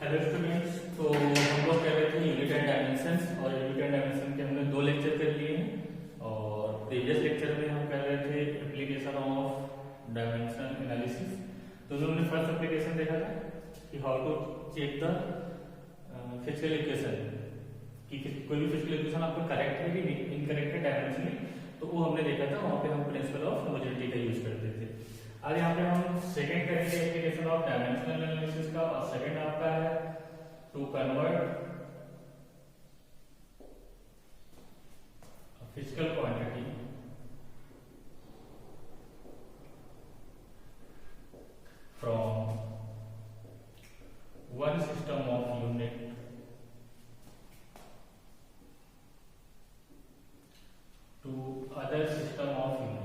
Hello students, तो हम लोग कह रहे थे यूनिट एंड डायमेंशंस, और यूनिट एंड डायमेंशन के हमने 2 लेक्चर कर लिए हैं। और प्रीवियस लेक्चर में हम कर रहे थे एप्लीकेशन ऑफ डायमेंशन एनालिसिस। तो हमने फर्स्ट एप्लीकेशन देखा था कि how to check the physical equation, कि कोई भी फिजिकल इक्वेशन आपको करेक्ट है कि इनकरेक्ट है डायमेंशनली, तो वो हमने देखा था। वहां पे हम प्रिंसिपल ऑफ होमोजेनिटी का यूज करते थे। आज यहाँ पे हम सेकंड करेंगे एप्लीकेशन ऑफ डायमेंशनल एनालिसिस का, और सेकंड आपका है to convert physical quantity from one system of unit to other system of unit.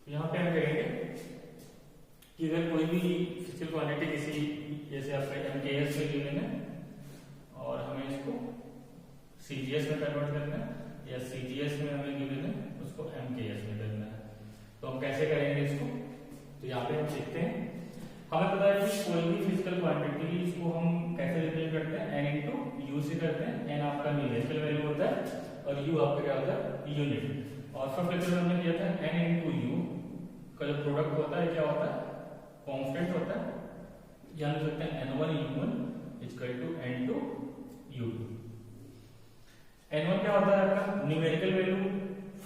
यहाँ पे हम कहेंगे कि अगर कोई भी फिजिकल क्वांटिटी किसी, जैसे आपका एमकेएस में गिवन है और हमें इसको सीजीएस में कन्वर्ट करना है, या सीजीएस में हमें गिवन है उसको एमकेएस में करना है, तो हम कैसे करेंगे इसको। तो यहाँ पे हम सीखते हैं, हमें पता है कि कोई भी फिजिकल क्वांटिटी इसको हम कैसे रिप्रेजेंट करते हैं, एन इंटू यू से करते हैं। एन आपका न्यूमेरिकल वैल्यू होता है और यू आपका क्या होता है, यूनिट। और फर्स्ट लेक्चर में हमने किया था एन इंटू यू का जो प्रोडक्ट होता है क्या होता है, कांस्टेंट होता है, या लिख सकते हैं n1 u1 equal to n2 u2। n1 क्या होता है आपका numerical value,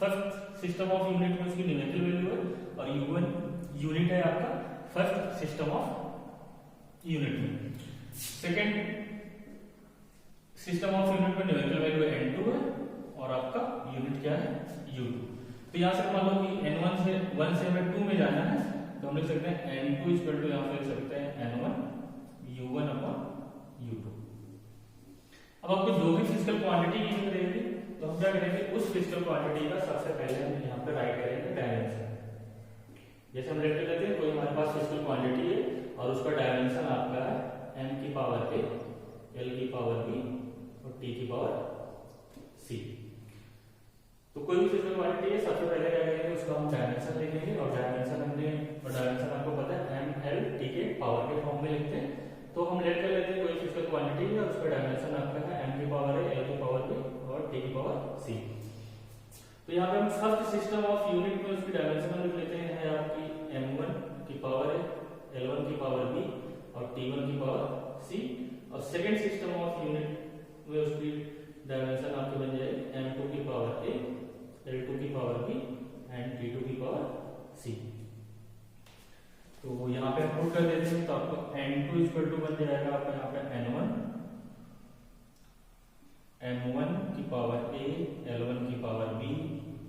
first system of unit में उसकी न्यूमेरिकल वैल्यू है, और u1 यूनिट है आपका फर्स्ट सिस्टम ऑफ यूनिट में। सेकेंड सिस्टम ऑफ यूनिट में न्यूमेरिकल वैल्यू n2 है और आपका यूनिट क्या है, u2। तो यहां से मान लो कि n1 से 1 से हमें 2 में जाना है, तो हम लिख सकते हैं n2 इक्वल टू, यहां पे लिख सकते हैं n1 u1 अपॉन u2। अब आपको जो भी फिजिकल क्वांटिटी गिवन रहेगी, तो हम क्या करेंगे, उस फिजिकल क्वांटिटी का सबसे पहले हम यहां पे राइट करेंगे डायमेंशन। जैसे हम लेट लेते हैं, कोई हमारे पास फिजिकल क्वांटिटी है और उसका डायमेंशन आपका है m की पावर a, l की पावर b और t की पावर c। तो कोई भी फिजिकल क्वांटिटी है, सबसे पहले क्या करेंगे, उसका हम डायमेंशन लिखेंगे, और डायमेंशन आपको पता है एम एल टी के पावर के फॉर्म में लिखते हैं। तो हम लेट कर लेते हैं कोई फिजिकल क्वांटिटी है और उसका डायमेंशन आपका है एम की पावर है, एल की पावर बी और टी की पावर सी। तो यहाँ पे हम फर्स्ट सिस्टम ऑफ यूनिट में उसकी डायमेंशन लिख लेते हैं, है आपकी m1 की पावर है, l1 की पावर b और t1 की पावर c। और सेकेंड सिस्टम ऑफ यूनिट में उसकी डायमेंशन आपकी बन जाएगी m2 की पावर a, l2 की पावर b एंड t2 की पावर c। तो यहाँ पे हम पुट कर देते हैं, तो आपको n2 इक्वल टू बन जाएगा आपका यहाँ पे n1 m1 की पावर a, l1 की पावर b,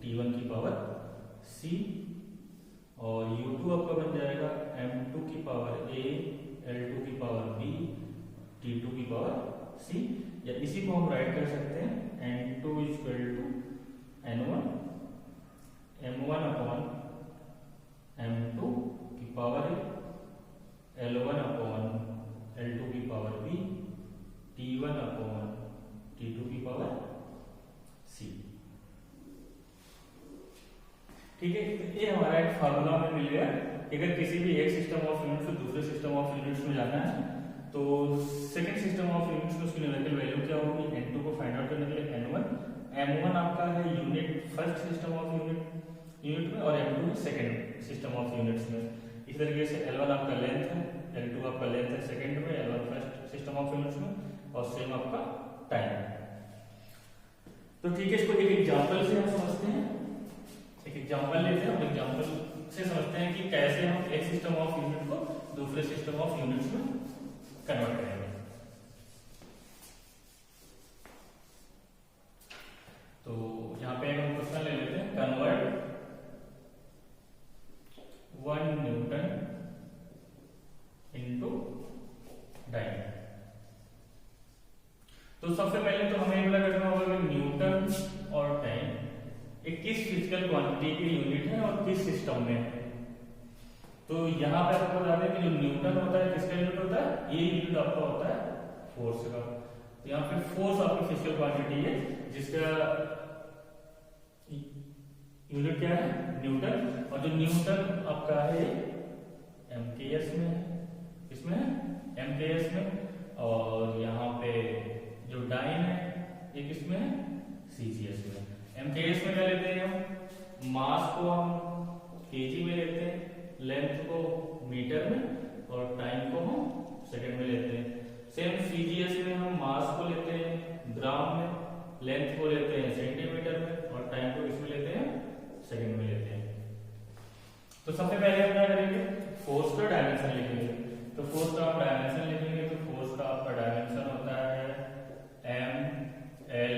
t1 की पावर c। और u2 आपका बन जाएगा m2 की पावर a, l2 की पावर b, t2 की पावर c। या इसी को हम राइट कर सकते हैं n2 equal to n1 m1 upon m2 की power a, l1 upon l2 की power b, t1 upon t2 की पावर c। ठीक है, तो ये हमारा एक फार्मूला में मिल गया कि अगर किसी भी एक सिस्टम ऑफ यूनिट से दूसरे सिस्टम ऑफ यूनिट्स में जाना है, तो सेकंड सिस्टम ऑफ यूनिट्स में उसकी न्यूमेरिकल वैल्यू क्या होगी, n2 को फाइंड आउट करने के लिए m1 आपका है unit first system of unit में, और m2 second system of units में। इस तरीके से l1 आपका लेंथ है, l2 आपका लेंथ है सेकंड में, l1 first system of units में, और सेम आपका टाइम। तो ठीक है, इसको एक एग्जांपल से हम समझते हैं, एक एग्जांपल लेते हैं और एग्जांपल से समझते हैं कि कैसे हम एक सिस्टम ऑफ यूनिट को दूसरे सिस्टम ऑफ यूनिट्स में कन्वर्ट करेंगे। तो यहाँ पे हम क्वेश्चन ले लेते हैं, कन्वर्ट 1 न्यूटन इनटू डायन। तो सबसे पहले तो हमें पता करना होगा कि न्यूटन और टाइम एक किस फिजिकल क्वांटिटी की यूनिट है और किस सिस्टम में है। तो यहाँ पे आपको बता दें कि जो न्यूटन होता है किसका यूनिट होता है, ये यूनिट आपका होता है फोर्स का। तो यहाँ पे फोर्स आपकी फिजिकल क्वांटिटी है जिसका यूनिट क्या है, जो न्यूटन आपका है MKS में है, इसमें MKS में, और यहाँ पे जो डाइन है ये किसमें है CGS में। MKS में क्या लेते हैं हम, मास को हम kg में लेते हैं, लेंथ को मीटर में और टाइम को हम सेकंड में लेते हैं। सेम CGS में हम मास को लेते हैं ग्राम में, लेंथ को लेते हैं सेंटीमीटर में और टाइम को किसमें लेते हैं सेकंड में लेते हैं। तो सबसे पहले हम क्या करेंगे, फोर्स का डायमेंशन लिखेंगे। तो फोर्स का आप डायमेंशन लिखेंगे तो फोर्स का आपका डायमेंशन होता है ML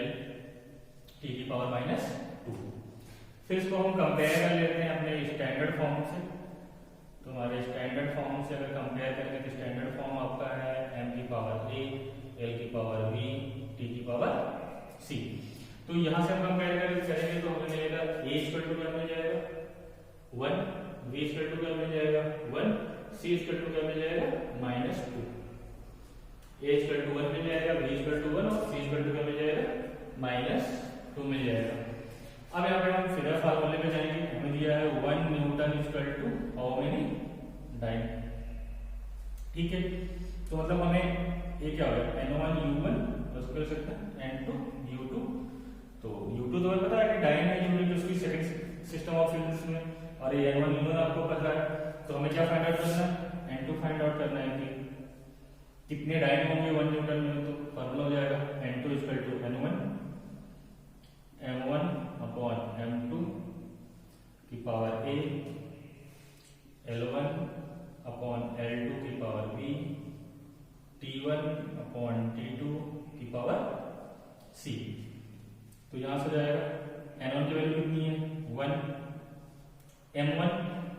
T⁻²। फिर इसको हम कंपेयर कर लेते हैं अपने स्टैंडर्ड फॉर्म से। तो हमारे स्टैंडर्ड फॉर्म से अगर कंपेयर करेंगे तो स्टैंडर्ड फॉर्म आपका है m⁴ L⁴ T⁻C। तो यहाँ से हम कंपेयर करेंगे तो हमें मिलेगा A = क्या मिल जाएगा 1, B = क्या मिल जाएगा 1, C = क्या मिल जाएगा -2। A = 1 मिल जाएगा, B = 1 और C = क्या मिल जाएगा -2 मिल जाएगा। अब यहाँ पे हम फिगर फार्मूले पे जाएंगे। हमें दिया है 1 न्यूटन = हाउ मेनी डाइन। ठीक है, तो मतलब हमें ये क्या होगा N1 U1 उसको ले सकते हैं N2 U2। तो U2 तो हमें पता है कि डाइन है यूनिट उसकी सेकंड सिस्टम ऑफ यूनिट्स में, और ये N1 U1 आपको पता है। तो हमें क्या फाइंड आउट करना है, N2 फाइंड आउट करना है कि कितने डाइन होंगे 1 न्यूटन में। तो फार्मूला हो जाएगा N2 = N1 m1/m2 की पावर A L1/L2 की पावर B T1/T2 की पावर C। तो यहां से जाएगा N1 की वैल्यू कितनी है 1। M1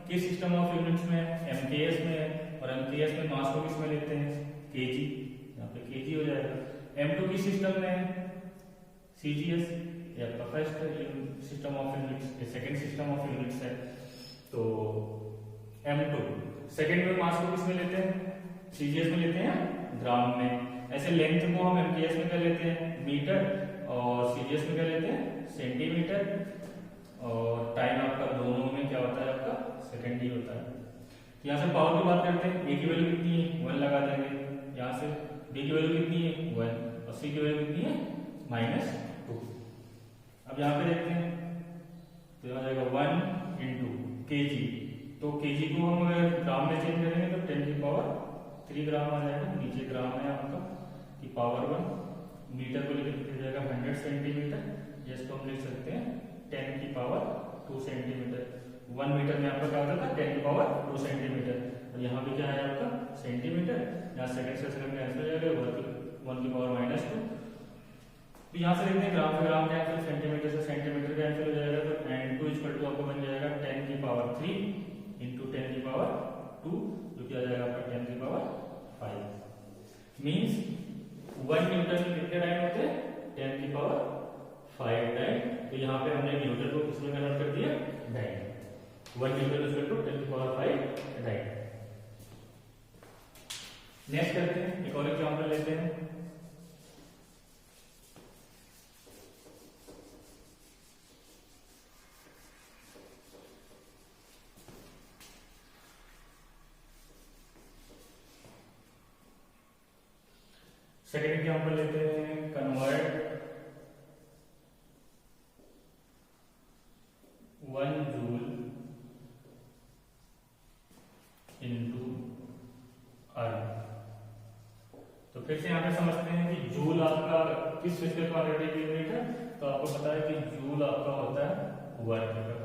किस सिस्टम ऑफ यूनिट्स में है, MKS में है, और MKS में मास को किस में लेते हैं kg, यहाँ पे kg हो जाएगा। M2 किस सिस्टम में है CGS, ये आपका फर्स्ट सिस्टम ऑफ यूनिट्स, ये सेकंड सिस्टम ऑफ यूनिट्स है। तो M2 सेकंड में मास को किस में लेते हैं CGS में लेते हैं ग्राम में। ऐसे लेंथ को हम MKS में क्या लेते हैं मीटर और CGS में क्या लेते हैं सेंटीमीटर, और टाइम आपका दोनों में क्या होता है आपका सेकंड ही होता है। तो यहाँ से पावर की बात करते हैं, A की वैल्यू कितनी है 1 लगा देंगे, यहाँ से B की वैल्यू कितनी है 1 और C की वैल्यू कितनी है -2। अब यहाँ पे देखते हैं तो यहाँ जाएगा 1 × kg। तो kg को हम अगर ग्राम में चेंज करेंगे तो 10⁻³ ग्राम आ जाएगा, नीचे ग्राम है आपका की पावर 1। मीटर को लिख जाएगा 100 सेंटीमीटर, जिसको हम लिख सकते हैं 10⁻² सेंटीमीटर। 1 मीटर में आपका क्या होता था 10⁻² सेंटीमीटर, और यहाँ पे क्या है आपका सेंटीमीटर, यहाँ सेकंड से सेकंड कैंसिल हो जाएगा 1⁻²। तो यहाँ से देखते हैं ग्राम से ग्राम कैंसिल, सेंटीमीटर से सेंटीमीटर कैंसिल हो जाएगा। तो N2 = आपको बन जाएगा 10⁻³ × 10⁻², जो कि आ जाएगा आपका 10⁻5। मींस 1 न्यूटन में कितने डाइन होते हैं 10⁻5 डाइन। तो यहाँ पे हमने न्यूटन को किसमें कन्वर्ट कर दिया डाइन, 1 न्यूटन = 10⁻5 डाइन। नेक्स्ट करते हैं, एक और एग्जांपल लेते हैं। सेकेंड एग्जांपल लेते हैं, कन्वर्ट 1 जूल into अर्थ। तो फिर से यहाँ पे समझते हैं कि जूल आपका किस फिजिकल क्वांटिटी की यूनिट है। तो आपको पता है कि जूल आपका होता है वर्क का,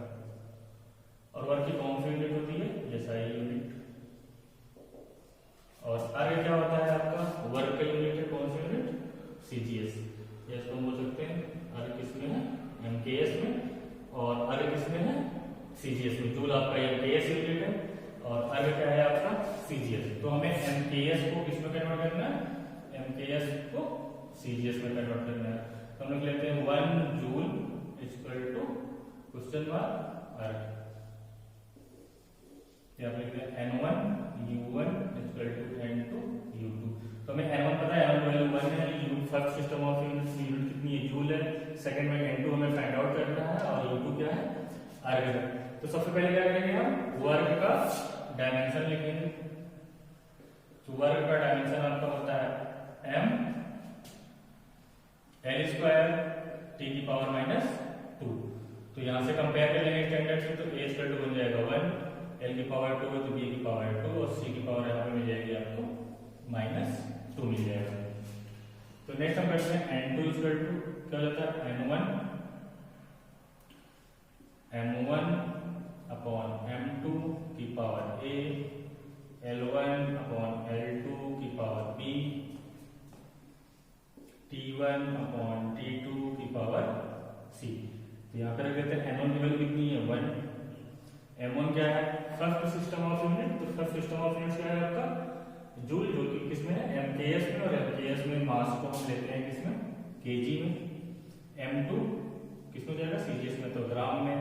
और वर्क की कौन सी यूनिट होती है SI यूनिट, और अर्थ क्या होता है आपका वर्क का यूनिट है, कौन सी यूनिट CGS। इसको हम बोल सकते हैं अर्थ किसमें है MKS में, और अर्थ किसमें है CGS में। जूल आपका MKS यूनिट है और अर्थ क्या है आपका CGS। तो हमें MKS को किसमें कन्वर्ट करना है, MKS को CGS में कन्वर्ट करना है। तो हम लोग लेते हैं 1 जूल = अर्थ, यहाँ पे लिखते हैं N1 U1 = N2 U2। तो हमें N1 पता है, N1 वैल्यू 1 है, U first system of unit कितनी है जूल है, सेकंड में N2 हमें फाइंड आउट करना है, और U2 क्या है अर्ग। तो सबसे पहले क्या करेंगे हम, वर्ग का डायमेंशन लिखेंगे। तो वर्ग का डायमेंशन आपका होता है m l स्क्वायर t की पावर माइनस 2। तो यहां से कंपेयर कर लेंगे स्टैंडर्ड से, तो a स्क्वायर टू बन जाएगा 1, l की पावर 2 है तो b की पावर 2 और c की पावर यहाँ पे मिल जाएगी आपको माइनस 2 मिल जाएगा। तो नेक्स्ट हम करते हैं n2 स्क्वायर टू क्या हो जाता है m1 अपॉन m2 की power a, l1 upon l2 की power b, t1 upon t2 की पावर c। तो यहाँ पर रख देते हैं n1 की वैल्यू कितनी है 1। m1 क्या है, फर्स्ट सिस्टम ऑफ यूनिट। तो फर्स्ट सिस्टम ऑफ यूनिट क्या है आपका जूल, जो कि किसमें है mks में, और mks में मास को हम लेते हैं किसमें kg में। m2 किसमें जाएगा cgs में, तो ग्राम में।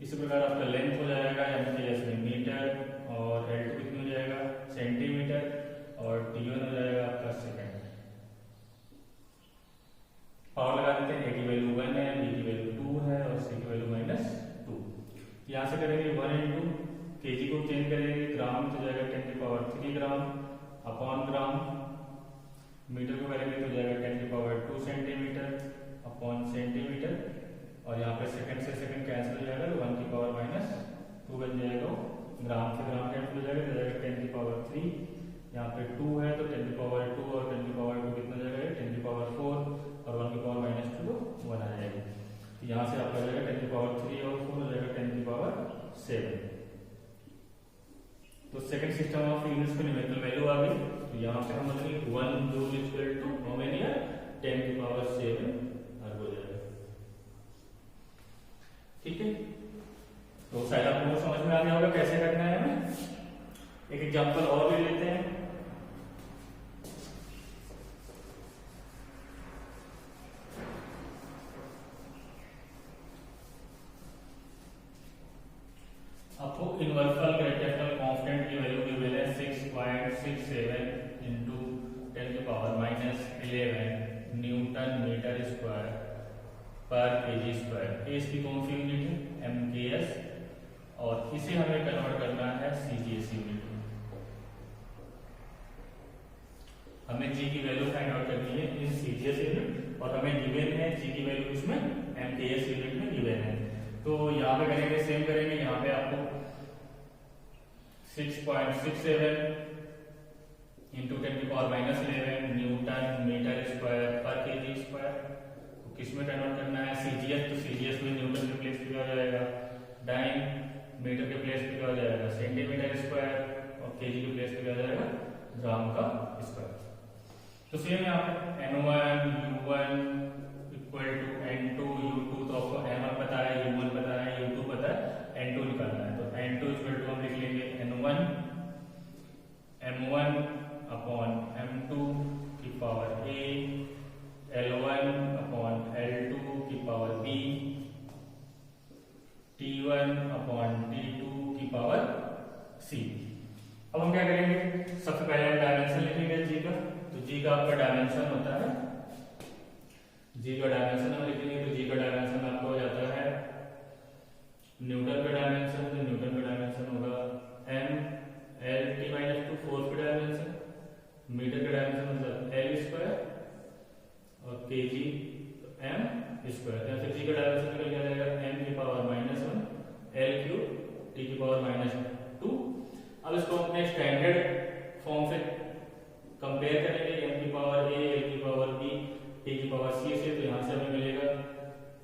इसी प्रकार आपका लेंथ हो जाएगा mks में मीटर, और l2 कितनी हो जाएगा सेंटीमीटर, और t1 हो जाएगा आपका सेकंड। पावर लगा देते हैं, a की वैल्यू 1 है, b की वैल्यू 2 है और c की वैल्यू माइनस 2। यहाँ से करेंगे 1 इंटू kg को चेंज करेंगे ग्राम, तो जाएगा 10 की power 3 gram upon gram. Metre को करेंगे तो जाएगा 10 की पावर 2 सेंटीमीटर अपॉन सेंटीमीटर, और यहाँ पे सेकंड से सेकंड कैंसिल हो जाएगा, तो 1 की पावर माइनस 2 बन जाएगा। ग्राम से ग्राम कैंसिल हो जाएगा, तो जाएगा 10 की पावर 3, यहाँ पे 2 है तो 10 की पावर 2 और 10 की पावर 2 कितना जाएगा 10 की पावर 4 और 1 की पावर माइनस 2 तो 1 आ जाएगा। तो यहाँ से आपका जाएगा 10 की पावर 3 और 4 हो जाएगा 10 की पावर 7। तो सेकंड सिस्टम ऑफ यूनिट्स की न्यूमेरिकल वैल्यू आ गई। तो यहाँ पे हम बताएंगे 1 joule equal to how many है 10 की पावर 7 अर्ग हो जाएगा। ठीक है, तो शायद आपको समझ में आ गया होगा कैसे करना है। हमें एक एग्जांपल और ले लेते हैं। आपको इनवर्सल ग्रेविटेशनल कांस्टेंट की वैल्यू गिवन है 6.67 इंटू 10 की power minus 11 newton metre square पर केजी स्क्वायर। इसकी कौन सी यूनिट है MKS, और इसे हमें कन्वर्ट करना है CGS यूनिट में। हमें G की वैल्यू फाइंड आउट करनी है इन CGS यूनिट, और हमें गिवन है G की वैल्यू इसमें MKS यूनिट में गिवन है। तो यहाँ पे करेंगे सेम करेंगे, यहाँ पे आपको 6.67 इंटू 10 की power minus 11 newton metre square पर केजी स्क्वायर। तो किसमें कन्वर्ट करना है CGS, तो CGS में न्यूटन के प्लेस पे क्या हो जाएगा डाइन, मीटर के प्लेस पे क्या हो जाएगा सेंटीमीटर स्क्वायर, और केजी के प्लेस पे क्या हो जाएगा ग्राम का स्क्वायर। तो सेम यहाँ पे N1 U1 equal to N2 U2, तो आपको N1 पता है, U1 पता है, U2 पता है, N2 निकालना है। तो N2 इक्वल टू हम लिख लेंगे N1 M1 अपॉन M2 की power A, L1 upon L2 की power B, T1 upon T2 की पावर C। अब हम क्या करेंगे, सबसे पहले हम डायमेंशन लिखेंगे G का। तो G का आपका डायमेंशन होता है, G का डायमेंशन हम लिखेंगे, तो G का डायमेंशन आपका हो जाता है न्यूटन का डायमेंशन, तो न्यूटन का डायमेंशन होगा m l t minus 2 force का डायमेंशन, मीटर का डायमेंशन होगा l स्क्वायर और kg m स्क्वायर। जैसे G का डायमेंशन निकल जाएगा m की power minus 1 l cube t की पावर माइनस 2। अब इसको अपने स्टैंडर्ड फॉर्म से कंपेयर करेंगे, m की पावर a, l की पावर b, t की पावर c से। तो यहाँ से हमें मिलेगा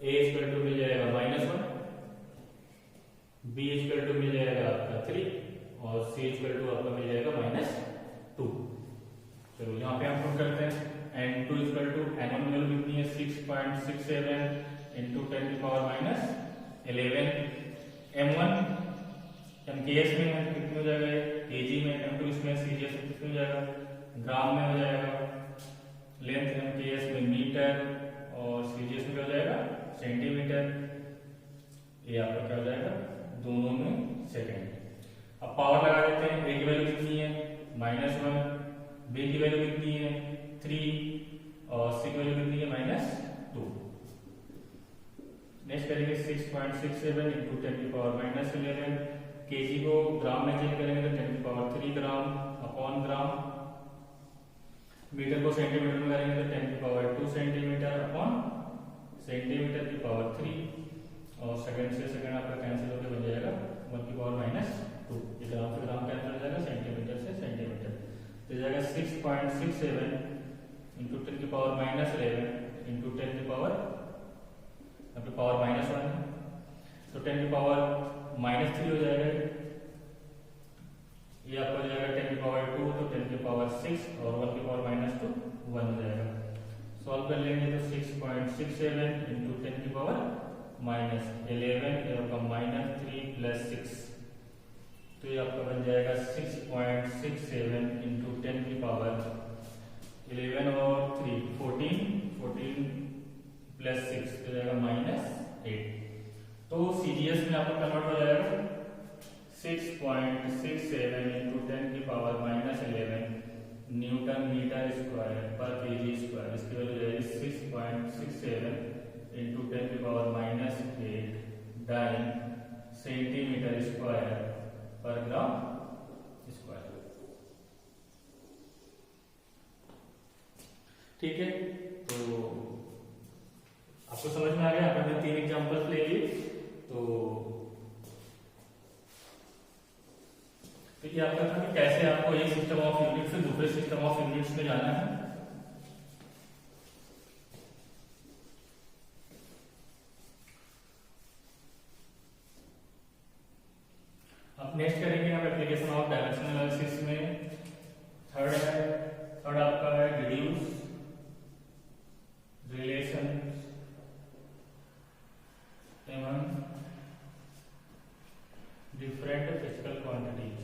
a स्क्वायर टू मिल जाएगा -1, b स्क्वायर टू मिल जाएगा आपका 3 और c स्क्वायर टू आपका मिल जाएगा -2। चलो यहाँ पे हम पुट करते हैं n2 स्क्वायर टू n1 की वैल्यू कितनी है 6.67 इंटू 10 की पावर माइनस 11 m1 MKS में है कितनी हो जाएगा kg में, m2 इसमें CGS में कितनी हो जाएगा ग्राम में हो जाएगा, लेंथ MKS में मीटर और CGS में क्या हो जाएगा सेंटीमीटर। ये आपका क्या हो जाएगा दोनों में सेकंड। अब पावर लगा देते हैं, a की वैल्यू कितनी है -1, b की वैल्यू कितनी है 3 और c की वैल्यू कितनी है -2। नेक्स्ट करेंगे 6.67 इंटू 10⁻⁻11। केजी को ग्राम में चेंज करेंगे तो 10⁻³ ग्राम अपॉन ग्राम। मीटर को सेंटीमीटर में करेंगे तो 10⁻² सेंटीमीटर अपॉन सेंटीमीटर की पावर 3। और सेकंड से सेकंड आपका कैंसिल होकर बन जाएगा 10⁻²। ये ग्राम से ग्राम कैंसिल हो जाएगा, सेंटीमीटर से सेंटीमीटर तो जाएगा 6.67 इंटू 10⁻11 इंटू 10⁻, आपकी पावर -1 है तो 10⁻³ हो जाएगा। ये आपको हो जाएगा 10⁻² तो 10⁻6 और 1⁻2 1 हो जाएगा। सॉल्व कर लेंगे तो 6.67 इंटू 10⁻11 ये आपका -3 + 6 तो ये आपका बन जाएगा 6.67 इंटू 10⁻11 और 3 14 + 6 तो जाएगा -8। तो सीजीएस में आपका कन्वर्ट हो जाएगा 6.67 इंटू 10⁻11 न्यूटन मीटर स्क्वायर पर केजी स्क्वायर। इसकी वैल्यू जाएगी 6.67 इंटू 10⁻8 डाइन सेंटीमीटर स्क्वायर पर ग्राम स्क्वायर। ठीक है, तो आपको समझ में आ गया। आपने 3 एग्जांपल्स ले लिए। तो ये आपका था कि कैसे आपको एक सिस्टम ऑफ यूनिट से दूसरे सिस्टम ऑफ यूनिट्स में जाना है। अब नेक्स्ट करेंगे हम एप्लीकेशन ऑफ डायमेंशनल एनालिसिस में। थर्ड आपका है deduce relation among different physical quantities।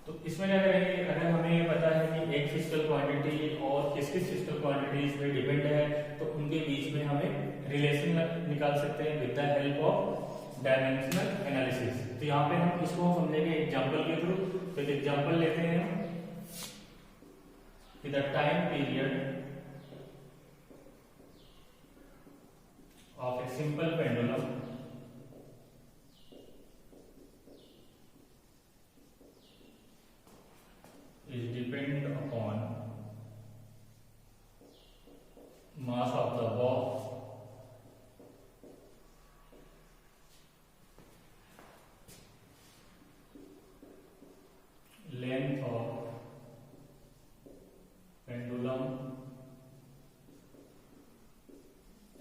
तो इसमें क्या करेंगे, अगर हमें ये पता है कि एक फिजिकल क्वांटिटी और किस फिजिकल क्वांटिटीज पे डिपेंड है तो उनके बीच में हमें रिलेशन निकाल सकते हैं with the help of dimensional analysis. तो यहाँ पे हम इसको समझेंगे एग्जांपल के थ्रू। तो एक एग्जांपल लेते हैं हम कि the time period of a simple pendulum is depend upon mass of the box, length of pendulum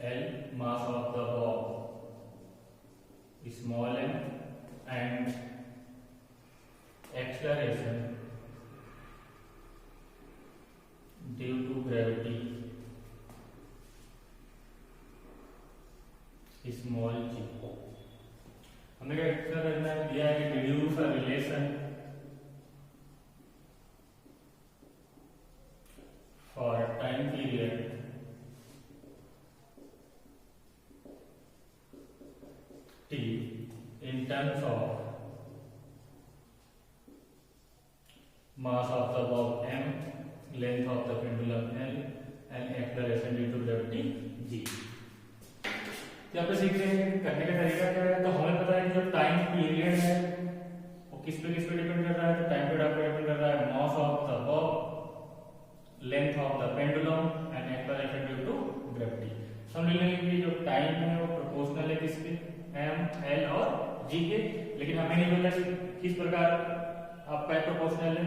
L, mass of the ball small m, and acceleration due to gravity small g। हमें क्या करना है, दिया है कि deduce a relation for time period t in terms of mass of the ball m, length of the pendulum L, and acceleration due to gravity g। यहाँ पे सीखते हैं करने का तरीका क्या है। तो हमें पता है कि जो टाइम पीरियड है वो किस पे डिपेंड कर रहा है। तो टाइम पीरियड आपको डिपेंड कर रहा है mass of the ball, length of the pendulum and acceleration due to gravity. हम ले लेंगे कि जो टाइम है वो प्रोपोर्शनल है किसके, m, l और g के। लेकिन हमें नहीं पता किस प्रकार आपका प्रोपोर्शनल है।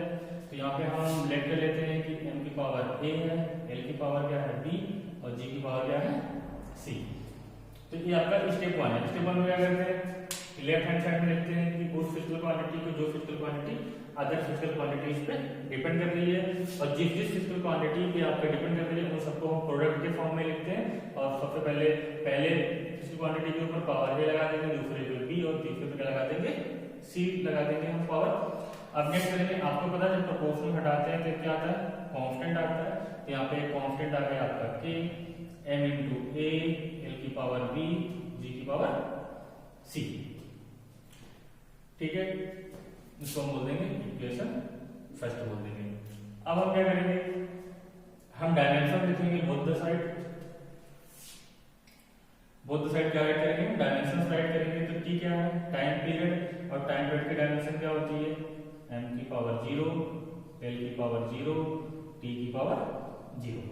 तो यहाँ पे हम लेट कर लेते हैं कि m की पावर a है, l की पावर क्या है b और g की पावर क्या है c। तो ये आपका स्टेप 1 है। स्टेप 1 में क्या करते हैं, लेफ्ट हैंड साइड में लिखते हैं कि उस फिजिकल क्वांटिटी को जो physical quantity other physical quantities पे डिपेंड कर रही है और जिस फिजिकल क्वांटिटी पे आप पे डिपेंड कर रही है उन सबको हम प्रोडक्ट के फॉर्म में लिखते हैं। और सबसे पहले फिजिकल क्वांटिटी के ऊपर पावर a लगा देंगे, दूसरे पे b और तीसरे पे क्या लगा देंगे c लगा देंगे हम पावर। अब नेक्स्ट करेंगे, आपको पता है जब प्रोपोर्शनल हटाते हैं तो क्या आता है, कांस्टेंट आता है। तो यहाँ पे कांस्टेंट आ गया आपका k, m into a, l की पावर b, g की पावर c। ठीक है, इसको हम बोल देंगे इक्वेशन फर्स्ट बोल देंगे। अब हम क्या करेंगे, हम डायमेंशन लिखेंगे बोथ द साइड क्या राइट करेंगे, डायमेंशन राइट करेंगे। तो टी क्या है, टाइम पीरियड, और टाइम पीरियड की डायमेंशन क्या होती है, m की पावर 0, l की पावर 0, t की पावर 0।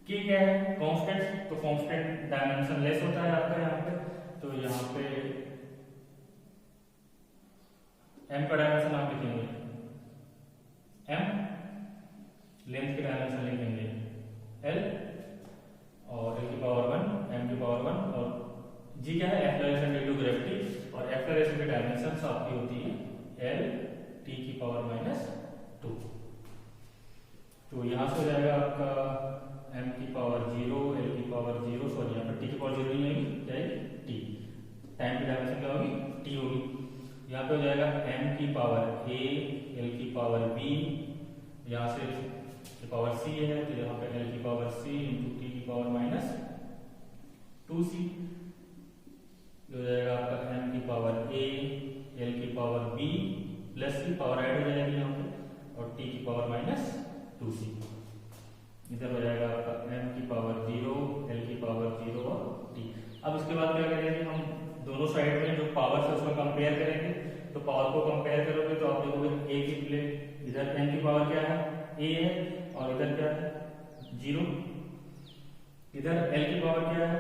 k क्या है, कांस्टेंट, तो कांस्टेंट डायमेंशन लेस होता है आपका यहाँ पे, तो यहाँ पे m का डायमेंशन आप लिखेंगे m, लेंथ की डायमेंशन लिखेंगे l, और l की पावर 1, m की पावर 1, और g क्या है, एक्सेलरेशन ड्यू टू ग्रेविटी, और एक्सेलरेशन की डायमेंशन आपकी होती है l t की पावर -2। तो यहाँ से हो जाएगा आपका m की पावर 0, l की पावर 0, सॉरी यहाँ पर t की पावर 0 नहीं आएगी, क्या आएगी t, टाइम की डायमेंशन क्या होगी, t होगी। यहाँ पे हो जाएगा m की पावर a, l की पावर b, यहाँ से पावर c है तो यहाँ पे l की पावर c इंटू t की पावर -2c, हो जाएगा आपका m की पावर a, l की power b plus c, power add हो जाएगी यहाँ पे, और t की पावर -2c। इधर हो जाएगा आपका m की पावर 0, l की पावर 0 और t। अब इसके बाद क्या करेंगे, हम दोनों साइड में जो पावर है उसको कंपेयर करेंगे। तो पावर को कंपेयर करोगे तो आप देखोगे a की प्लेस, इधर n की पावर क्या है, a है, और इधर क्या है 0, इधर l की पावर क्या है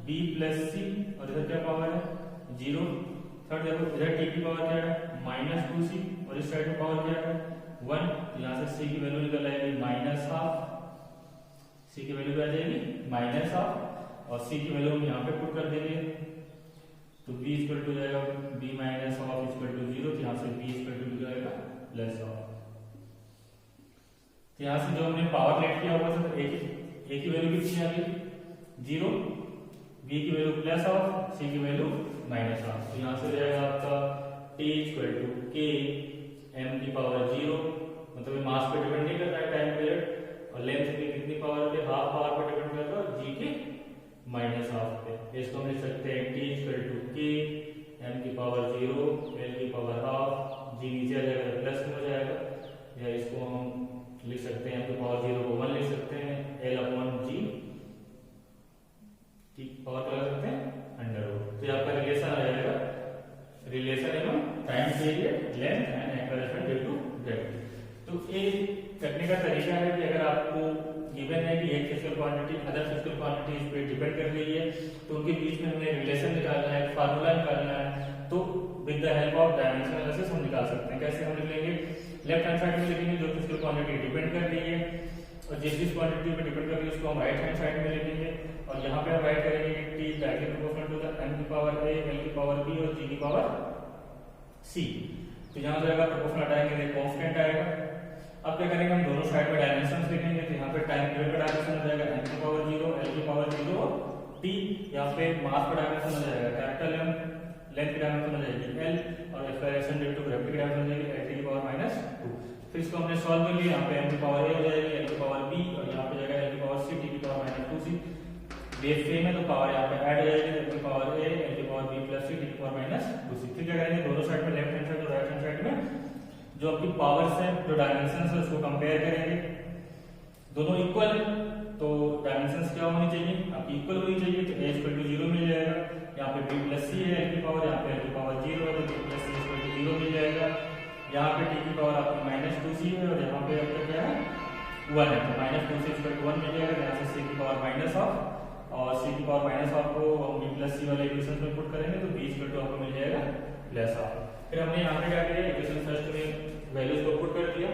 b प्लस c, और इधर क्या पावर है 0। थर्ड देखो इधर t की पावर क्या है -2c, और इस साइड में पावर क्या है 1, तो यहाँ से c की वैल्यू निकल आएगी -12, c की वैल्यू क्या आ जाएगी -12, और c की वैल्यू हम यहाँ पे पुट कर देंगे, तो b इक्वल टू जाएगा b -12 इक्वल टू 0, तो यहाँ से b इक्वल टू जाएगा +12। तो यहाँ से जो हमने पावर लेट किया हुआ था, a की वैल्यू कितनी आ गई 0, b की वैल्यू +12, c की वैल्यू -12। तो यहाँ से हो जाएगा आपका t equal to k m की पावर 0, मतलब मास पे डिपेंड नहीं करता है टाइम पीरियड, और लेंथ की कितनी पावर पे, हाफ पावर पे डिपेंड करता है, और g के -12 पे। इसको हम लिख सकते हैं t equal to k m की पावर 0, l की पावर हाफ, g नीचे आ जाएगा प्लस में हो जाएगा, या इसको हम लिख सकते हैं m की पावर 0 को 1 लिख सकते हैं, l अपॉन g की पावर क्या कर सकते हैं √। तो ये आपका रिलेशन आ जाएगा, रिलेशन एवं time period, length and acceleration due to gravity. तो ये करने का तरीका है कि अगर आपको गिवन है कि एक physical quantity other physical quantity इस पे डिपेंड कर रही है, तो उनके बीच में हमें रिलेशन निकालना है, फार्मूला निकालना है, तो with the help of dimension analysis हम निकाल सकते हैं। कैसे हम लिखेंगे, लेफ्ट हैंड साइड में लिखेंगे जो फिजिकल क्वांटिटी डिपेंड कर रही है, और जिस क्वांटिटी पे डिपेंड कर रही है उसको हम राइट हैंड साइड में लिखेंगे, और यहाँ पे हम राइट करेंगे कि t directly proportional to the m की पावर a, l की पावर b और g की पावर c। तो यहाँ जाएगा प्रोपोर्शनल हटाएंगे, कांस्टेंट आएगा। अब क्या करेंगे, हम दोनों साइड में डायमेंशंस लिखेंगे, तो यहाँ पे टाइम पीरियड का डायमेंशन हो जाएगा m की पावर 0, l की पावर 0 और t। यहाँ पे मास का डायमेंशन हो जाएगा कैपिटल M, लेंथ की डायमेंशन हो जाएगी l, और एक्सेलरेशन ड्यू टू ग्रेविटी की डायमेंशन हो जाएगी l की पावर -2। फिर इसको हमने सॉल्व कर लिया, यहाँ पे m की पावर a हो जाएगी, l की पावर b, और यहाँ पे जाएगा l की पावर c, t की पावर -2c। बेस सेम है तो पावर यहाँ पे ऐड हो जाएगी, l की पावर a, l की power b plus c, t की पावर -2c। फिर क्या करेंगे, दोनों साइड में लेफ्ट हैंड साइड और राइट हैंड साइड में जो आपकी पावर्स है, जो डायमेंशंस है उसको कंपेयर करेंगे। दोनों इक्वल है तो डायमेंशंस क्या होनी चाहिए, आपकी इक्वल होनी चाहिए, तो a इक्वल टू 0 मिल जाएगा। यहाँ पे b प्लस c है l की पावर, यहाँ पे l की पावर 0 है तो b plus c equal to 0 मिल जाएगा। यहाँ पे t की पावर आपकी -2c है, और यहाँ पे आपका क्या है 1 है, तो -2c इक्वल टू 1 मिल जाएगा। यहाँ से c की पावर -12, और c की पावर -12 को हम b प्लस c वाले इक्वेशन में पुट करेंगे तो b इक्वल टू आपको मिल जाएगा +12। फिर हमने यहाँ पे क्या किया, इक्वेशन फर्स्ट में वैल्यूज को पुट कर दिया,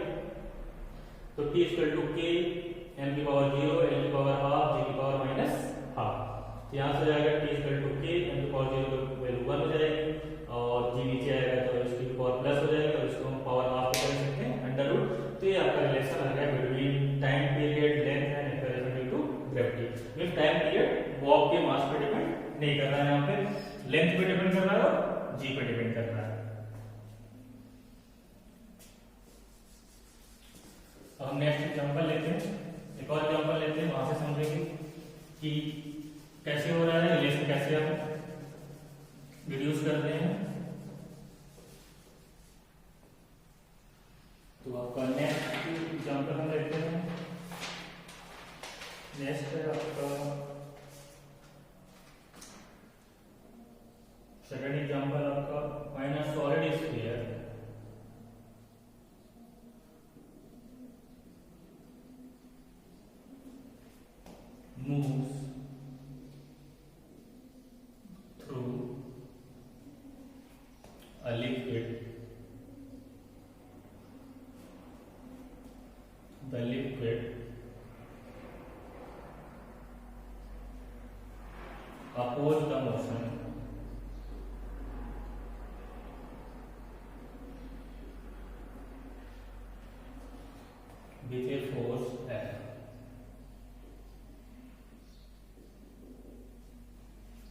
तो t equal to k m की पावर 0, l की पावर हाफ, g की पावर -12। तो यहाँ से जाएगा t equal to k m की पावर 0 की वैल्यू 1 हो जाएगी, और g नीचे आएगा तो इसकी पावर प्लस हो जाएगी, और इसको हम पावर हाफ कर सकते हैं √। तो ये आपका रिलेशन आ गया between time period, length and acceleration due to gravity. Means time period bob के मास पे डिपेंड नहीं कर रहा है, यहाँ पे लेंथ पे डिपेंड कर रहा है और g पे डिपेंड कर रहा है। हम नेक्स्ट एग्जांपल लेते हैं, एक और एग्जांपल लेते हैं, वहां से समझेंगे कि कैसे हो रहा है रिलेशन, कैसे हम रिड्यूस करते हैं। आपका नेक्स्ट एग्जाम्पल हम देखते हैं। नेक्स्ट है आपका सेकंड एग्जाम्पल आपका find a solid sphere moves through a liquid. The liquid opposes the motion with a force F.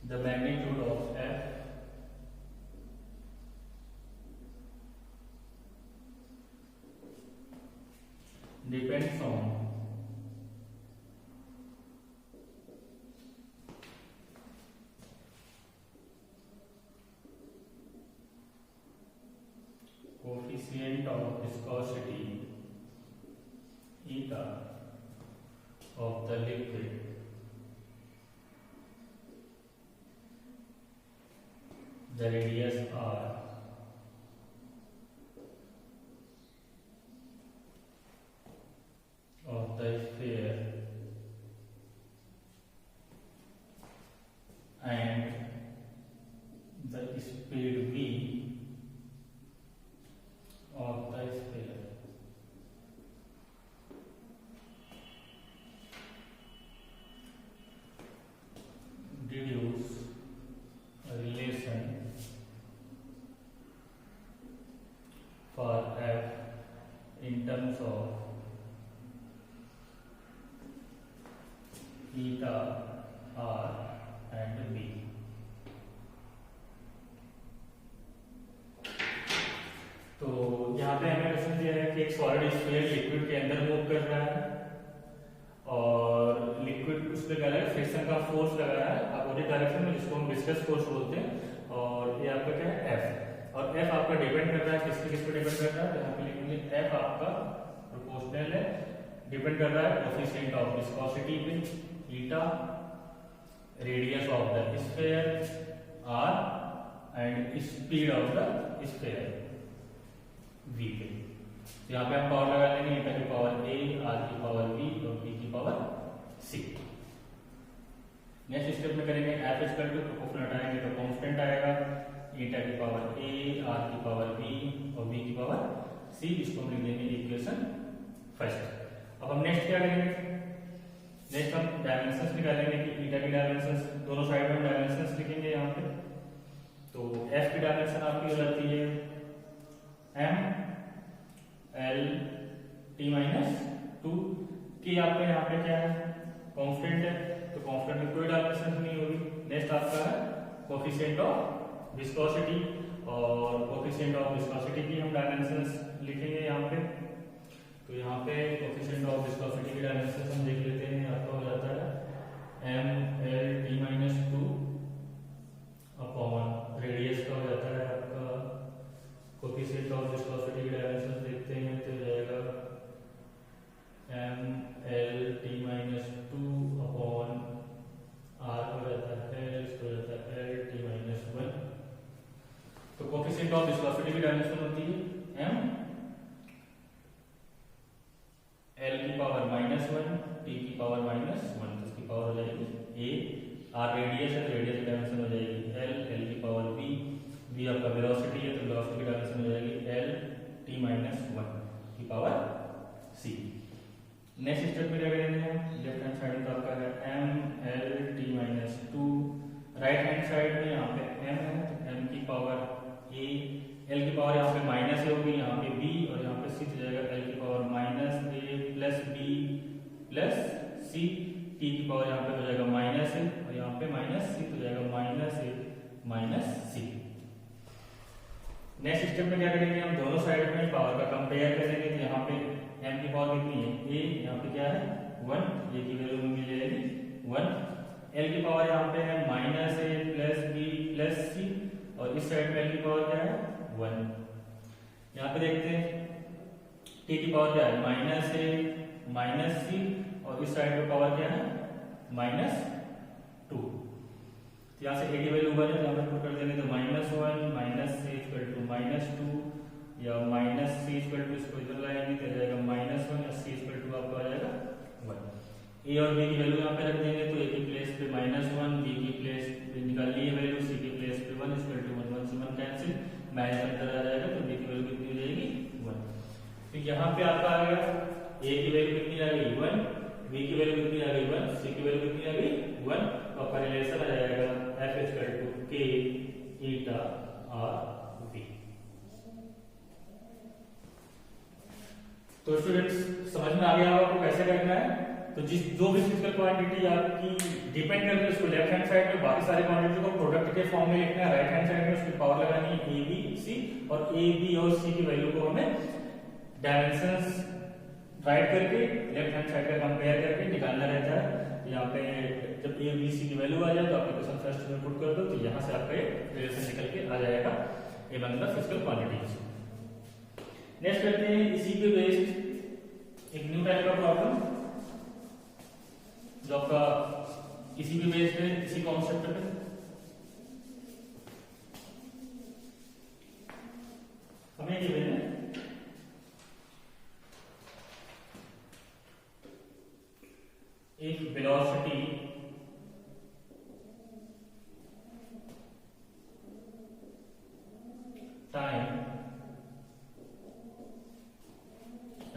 The magnitude of F depends on coefficient of viscosity eta of the liquid the radius r of the sphere and the speed v of the sphere. Deduce a relation for F in terms of eta r and b. तो यहाँ पे हमें question दिया है कि एक solid sphere liquid के अंदर मूव कर रहा है और लिक्विड उस पर क्या है फ्रिक्शन का फोर्स लगा रहा है अपोजिट डायरेक्शन में, जिसको हम विस्कस फोर्स बोलते हैं। और ये आपका क्या है F, और F आपका डिपेंड कर रहा है किस पे डिपेंड कर रहा है, तो यहाँ पे लिखेंगे F आपका प्रोपोर्शनल है, डिपेंड कर रहा है कोएफिशिएंट ऑफ विस्कोसिटी पे, eta, radius of the sphere r and speed of the sphere v पे। तो यहाँ पे हम पावर लगा लेंगे eta की पावर a, r की पावर b और b की पावर c। नेक्स्ट स्टेप में करेंगे f इक्वल टू प्रोपोर्शनल हटाएंगे तो कांस्टेंट आएगा eta की पावर a, r की पावर b और b की पावर c। इसको हम लिख देंगे इक्वेशन फर्स्ट। अब हम नेक्स्ट क्या करेंगे, नेक्स्ट हम डायमेंशंस निकालेंगे कि eta की डायमेंशंस दोनों साइड में डायमेंशंस लिखेंगे यहाँ पे। तो f की डायमेंशन आपकी हो जाती है m l t माइनस 2 की। आपके यहाँ पे क्या है कांस्टेंट है, तो कांस्टेंट में कोई डायमेंशन नहीं होगी। नेक्स्ट आपका है कोएफिशिएंट ऑफ विस्कोसिटी, और कोएफिशिएंट ऑफ विस्कोसिटी की हम डायमेंशंस लिखेंगे यहाँ पे। तो यहाँ पे कोएफिशिएंट ऑफ विस्कोसिटी की डायमेंशंस हम देख लेते हैं। आपका हो जाता है m l t minus 2 upon radius का हो जाता है आपका कोएफिशिएंट ऑफ विस्कोसिटी की डायमेंशंस देखते हैं तो जाएगा m l t minus 2 upon r हो जाता है, इसको हो जाता है l t माइनस 1। तो कोएफिशिएंट ऑफ विस्कोसिटी की डायमेंशन होती है m l की पावर -1 t की पावर -1, तो इसकी पावर हो जाएगी a। r रेडियस है तो रेडियस की डायमेंशन हो जाएगी l की पावर b, v आपका वेलोसिटी है तो वेलोसिटी की डायमेंशन हो जाएगी l t माइनस 1 की पावर c। नेक्स्ट स्टेप में क्या करेंगे हम, लेफ्ट हैंड साइड में आपका है m l t minus 2, right hand side में यहाँ पे m है तो m की पावर a, l की पावर यहाँ पे माइनस a होगी, यहाँ पे b और यहाँ पे c हो जाएगा l की power -a plus b plus c, t की पावर यहाँ पे हो जाएगा -a और यहाँ पे -c हो जाएगा -a minus c। Next step में क्या करेंगे, हम दोनों साइड में पावर का कंपेयर करेंगे। तो यहाँ पे m की पावर कितनी है a, यहाँ पे क्या है 1, a की वैल्यू में मिल जाएगी 1। l की पावर यहाँ पे है -a plus b plus c और इस साइड में l की पावर क्या है 1। यहाँ पे देखते हैं टी की पावर क्या है माइनस ए माइनस सी, और इस साइड पे पावर क्या है -2। यहाँ से ए की वैल्यू 1 है, यहाँ पर पुट कर देंगे तो -1 माइनस सी इक्वल टू -2, या माइनस सी इक्वल टू इसको इधर लाएंगे तो जाएगा -1, या सी इक्वल टू आपका आ जाएगा 1। ए और बी की वैल्यू यहाँ पे रख देंगे तो ए की प्लेस पे -1, बी की प्लेस पे निकाल ली है वैल्यू, सी की प्लेस पे 1 इक्वल टू 1, 1 से 1 कैंसिल, माइनस अंदर आ जाएगा तो बी की वैल्यू कितनी हो जाएगी 1। तो यहाँ पे आपका आ गया ए की वैल्यू कितनी आ गई 1, बी की वैल्यू कितनी आ गई 1, सी की वैल्यू कितनी आ गई 1, तो आपका रिलेशन आ जाएगा एफ इक्वल टू के ईटा आर बी। तो स्टूडेंट्स समझ में आ गया होगा आपको कैसे करना है। तो जो भी फिजिकल क्वांटिटी आपकी डिपेंड करती है उसको लेफ्ट हैंड साइड में, बाकी सारे क्वांटिटी को प्रोडक्ट के फॉर्म में लिखना है, राइट हैंड साइड में उसकी पावर लगानी है ए बी सी, और ए बी और सी की वैल्यू को हमें डायमेंशंस राइट करके लेफ्ट हैंड साइड का कंपेयर करके निकालना रहता है। यहाँ पे जब ए बी सी की वैल्यू आ जाए तो एप्लीकेशन फर्स्ट में पुट कर दो, तो यहाँ से आपका रिलेशन निकल के आ जाएगा ए बन द फिजिकल क्वांटिटीज। नेक्स्ट करते हैं इसी पे बेस्ड एक न्यू टाइप का प्रॉब्लम जो आपका इसी पे बेस्ड है, इसी कॉन्सेप्ट पे। हमें ये है एक velocity time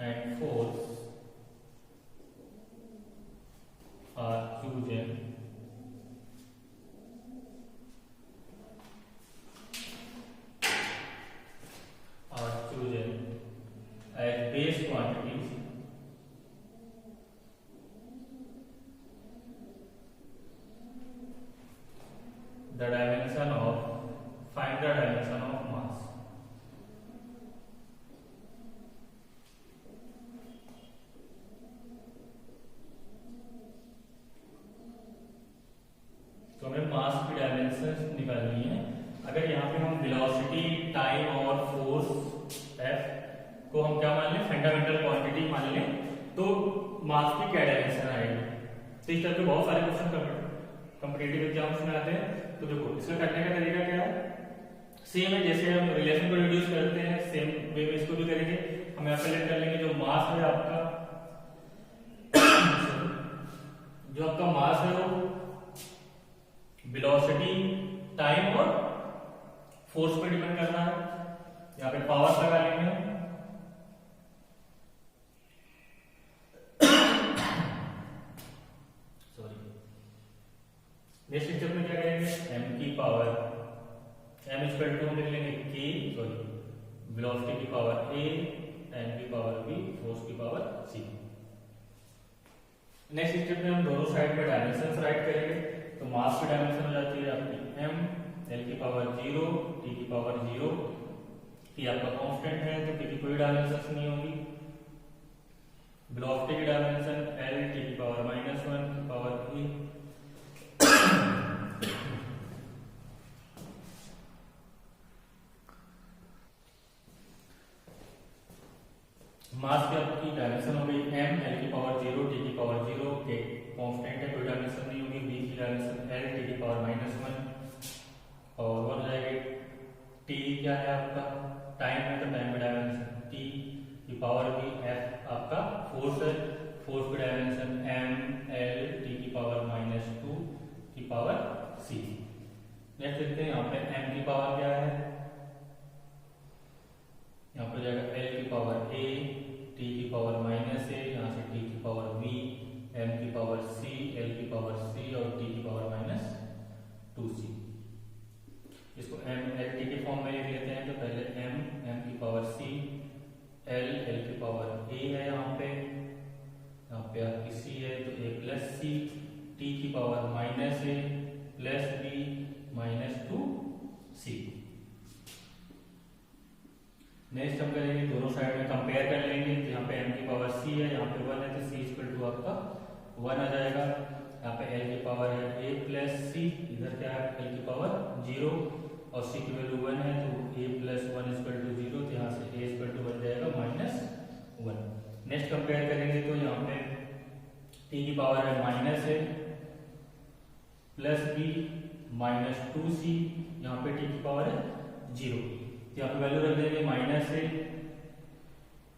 and force are chosen as base quantities the dimension of find the dimension of mass। तो हमें मास की डायमेंशंस निकालनी है। अगर यहाँ पे हम वेलोसिटी टाइम और फोर्स एफ को हम क्या मान लें फंडामेंटल क्वांटिटी मान लें, तो मास की क्या डायमेंशन आएगी। तो इस तरह के बहुत सारे क्वेश्चन कॉम्पिटिटिव एग्जाम्स में आते हैं। तो देखो इसका करने का तरीका क्या है, सेम है जैसे हम रिलेशन को रिड्यूस करते हैं सेम वे में इसको भी करेंगे। हम यहाँ पे लेट कर लेंगे जो मास है आपका जो आपका मास है वो वेलोसिटी टाइम और फोर्स पर डिपेंड करना है। यहाँ पे पावर लगा लेंगे सॉरी। नेक्स्ट स्टेप में क्या करेंगे m की पावर m इक्वल टू हम लिख लेंगे k सॉरी वेलोसिटी की पावर a टाइम की पावर b फोर्स की पावर c। नेक्स्ट स्टेप में हम दोनों साइड पे डायमेंशंस राइट करेंगे। तो मास की डायमेंशन हो जाती है आपकी m, l की पावर 0, t की पावर 0। t आपका कांस्टेंट है तो t की कोई डायमेंशन नहीं होगी। वेलोसिटी की डायमेंशन l, t की पावर -1 की पावर a। मास की आपकी डायमेंशन हो गई m, l की पावर 0, t की पावर 0, k कांस्टेंट है कोई डायमेंशन नहीं होगी। b की डायमेंशन l, t की पावर -1 और 1 हो जाएगी। t क्या है आपका टाइम है तो टाइम की डायमेंशन t की पावर b, f आपका फोर्स है फोर्स की डायमेंशन m, l, t की पावर -2 की पावर c। नेक्स्ट देखते हैं यहाँ पे m की पावर क्या है, यहाँ पर जाएगा l की पावर a, t की पावर -a, यहाँ से t की पावर b, m की पावर c, l की पावर c और t की पावर -2c। इसको m l t के फॉर्म में लिख लेते हैं। तो पहले m की पावर c, l की पावर a है यहाँ पे आपकी c है तो a प्लस c, t की power -a plus b -2c। Next हम करेंगे दोनों साइड में कंपेयर कर लेंगे। तो यहाँ पे m की पावर c है, यहाँ पे 1 है तो c इक्वल टू आपका 1 आ जाएगा। यहाँ पे l की पावर है a प्लस c, इधर क्या है l की पावर 0 और c की वैल्यू 1 है तो a प्लस 1 इक्वल टू 0, तो यहाँ से a इक्वल टू बन जाएगा -1। नेक्स्ट कंपेयर करेंगे तो यहाँ पे टी की पावर है माइनस है प्लस बी माइनस 2c, यहाँ पे टी की पावर है 0। यहाँ पे वैल्यू रख देंगे माइनस है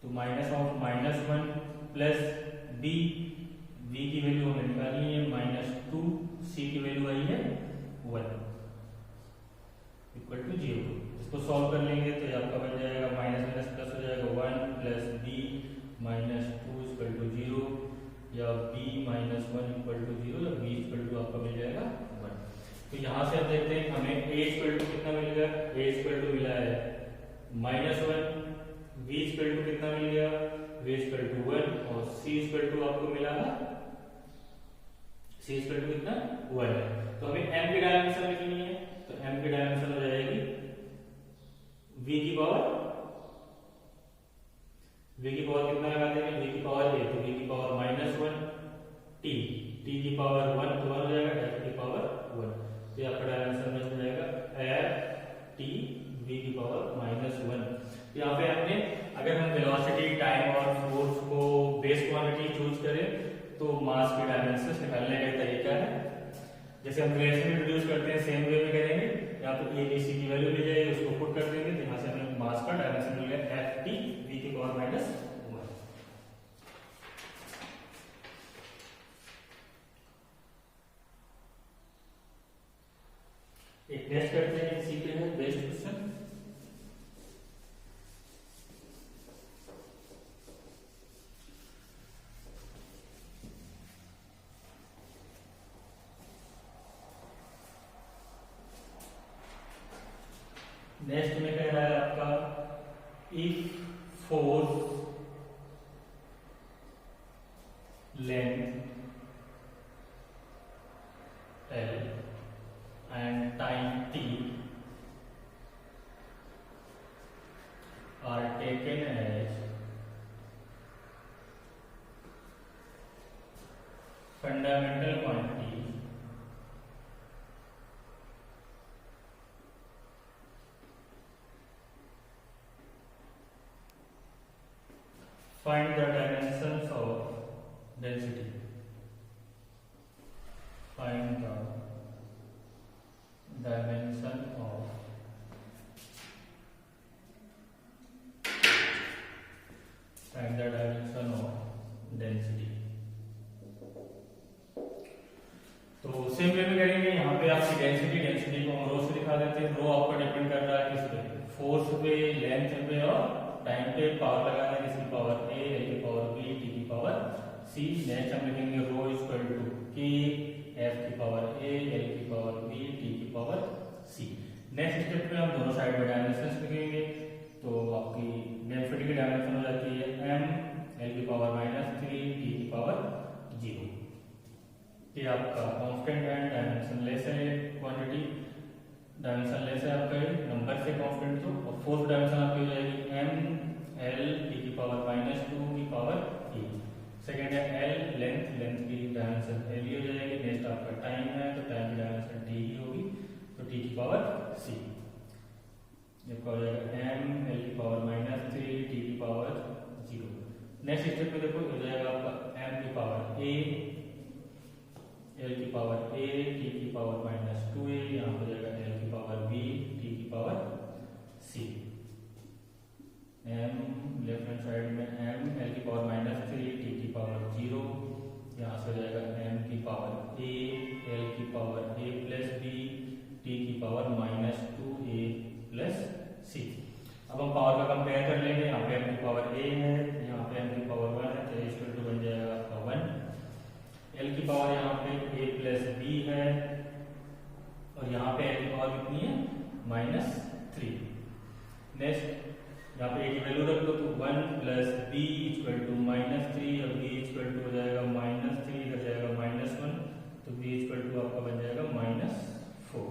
तो minus of -1 plus B, B की वैल्यू हमें निकालनी है -2, सी की वैल्यू आई है 1 इक्वल टू 0। इसको सॉल्व कर लेंगे तो आपका बन जाएगा माइनस माइनस प्लस हो जाएगा 1 प्लस बी -2 इक्वल टू 0, या b -1 इक्वल टू 0, या b इक्वल टू आपका मिल जाएगा 1। तो यहाँ से आप देखते हैं हमें a इक्वल टू कितना मिल गया, a इक्वल टू मिला है -1, b इक्वल टू कितना मिल गया, b इक्वल टू 1, और c इक्वल टू आपको मिला c इक्वल टू कितना 1 है। तो हमें m की डायमेंशन लिखनी है, तो m की डायमेंशन हो जाएगी v की पावर कितना लगा देंगे, v की पावर a, तो v की पावर -1, t की पावर 1 तो 1 हो जाएगा, f की पावर 1, तो आपका डायमेंशन बन जाएगा f t v की पावर -1। यहाँ पे हमने अगर हम वेलोसिटी, टाइम और फोर्स को बेस क्वांटिटी चूज करें तो मास की डायमेंशन निकालने का तरीका है। जैसे हम रिलेशन इंट्रोड्यूस करते हैं सेम वे में करेंगे, यहाँ पे ए बी सी की वैल्यू ली जाएगी, उसको पुट कर देंगे तो यहाँ से हमें मास का डायमेंशन मिल गया एफ टी वी की पावर -1। एक टेस्ट करते हैं इसी पे है बेस्ड क्वेश्चन। नेक्स्ट में कह रहा है आपका if force length L and time t are taken as fundamental quantity, find the dimensions of density. Find the dimension of density। तो सेम वे में करेंगे, यहाँ पे आपकी डेंसिटी को हम रो से दिखा देते हैं। रो आपका डिपेंड कर रहा है किस पे, फोर्स पे, लेंथ पे और टाइम पे। पावर लगाना है किसकी पावर ए, एल की पावर बी, टी की पावर सी। नेक्स्ट हम लिखेंगे रो इक्वल टू के, एफ की पावर ए, एल की पावर बी, टी की पावर सी। नेक्स्ट स्टेप में हम दोनों साइड में डायमेंशंस लिखेंगे, तो आपकी डेंसिटी की डायमेंशन हो जाती है m, एल की पावर -3, टी की पावर 0। ये आपका कांस्टेंट है, डायमेंशन लेस है, क्वांटिटी डायमेंशन लेस है आपका नंबर से कांस्टेंट। तो और फोर्थ डायमेंशन आपकी हो जाएगी m, l, टी की पावर -2 की पावर e। सेकेंड है l, लेंथ की डायमेंशन l ही हो जाएगी। नेक्स्ट आपका टाइम है, तो टाइम की डायमेंशन t ही होगी, तो t की पावर c। आपका हो जाएगा m, l की पावर -3, t की पावर 0। नेक्स्ट स्टेप में देखो हो जाएगा आपका m की पावर a, l की पावर a, t की पावर -2a, यहाँ हो जाएगा l की पावर b, t की power c। m left hand side में m, l की पावर -3, t की पावर 0, यहाँ से हो जाएगा m की पावर a, l की power a plus b, t की पावर -2a प्लस c। अब हम पावर का कंपेयर कर लेंगे, यहाँ पे m की पावर a है, यहाँ पे m की पावर 1 है, तो इक्वल टू बन जाएगा आपका 1। l की पावर यहाँ पे a प्लस b है, और यहाँ पे l की पावर कितनी है -3। नेक्स्ट यहाँ पे a की वैल्यू रख दो, तो 1 प्लस b इक्वल टू -3, और b इक्वल टू हो जाएगा -3, इधर जाएगा -1, तो b इक्वल टू आपका बन जाएगा -4।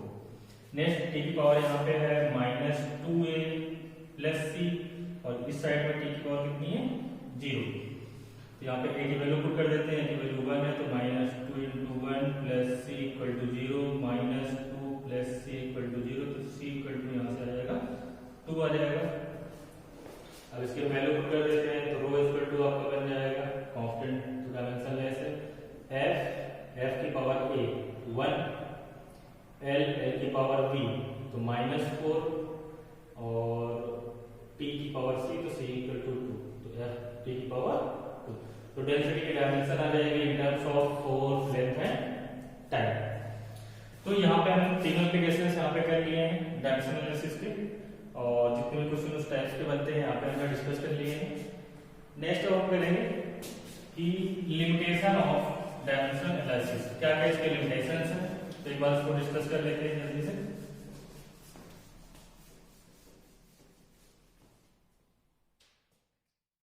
नेक्स्ट t की पावर यहाँ पे है -2a प्लस c, और इस साइड में t की पावर कितनी है 0। तो यहाँ पे a की वैल्यू पुट कर देते हैं, a की वैल्यू 1 है, तो -2 × 1 plus c equal to 0, -2 plus c equal to 0, तो c इक्वल टू यहाँ से आ जाएगा 2 आ जाएगा। अब इसके वैल्यू पुट कर देते हैं, तो रो इक्वल टू आपका बन जाएगा डेंसिटी की डायमेंशन आ जाएगी in terms of force, length and time. तो यहाँ पे हम तीनों एप्लीकेशंस यहाँ पे कर लिए हैं डायमेंशन एनालिसिस के, और जितने भी क्वेश्चन उस टाइप्स के बनते हैं यहाँ पे हमने डिस्कस कर लिए हैं। नेक्स्ट हम करेंगे कि लिमिटेशन ऑफ डायमेंशन एनालिसिस, क्या क्या इसके लिमिटेशंस हैं, तो एक बार इसको डिस्कस कर लेते हैं जल्दी से।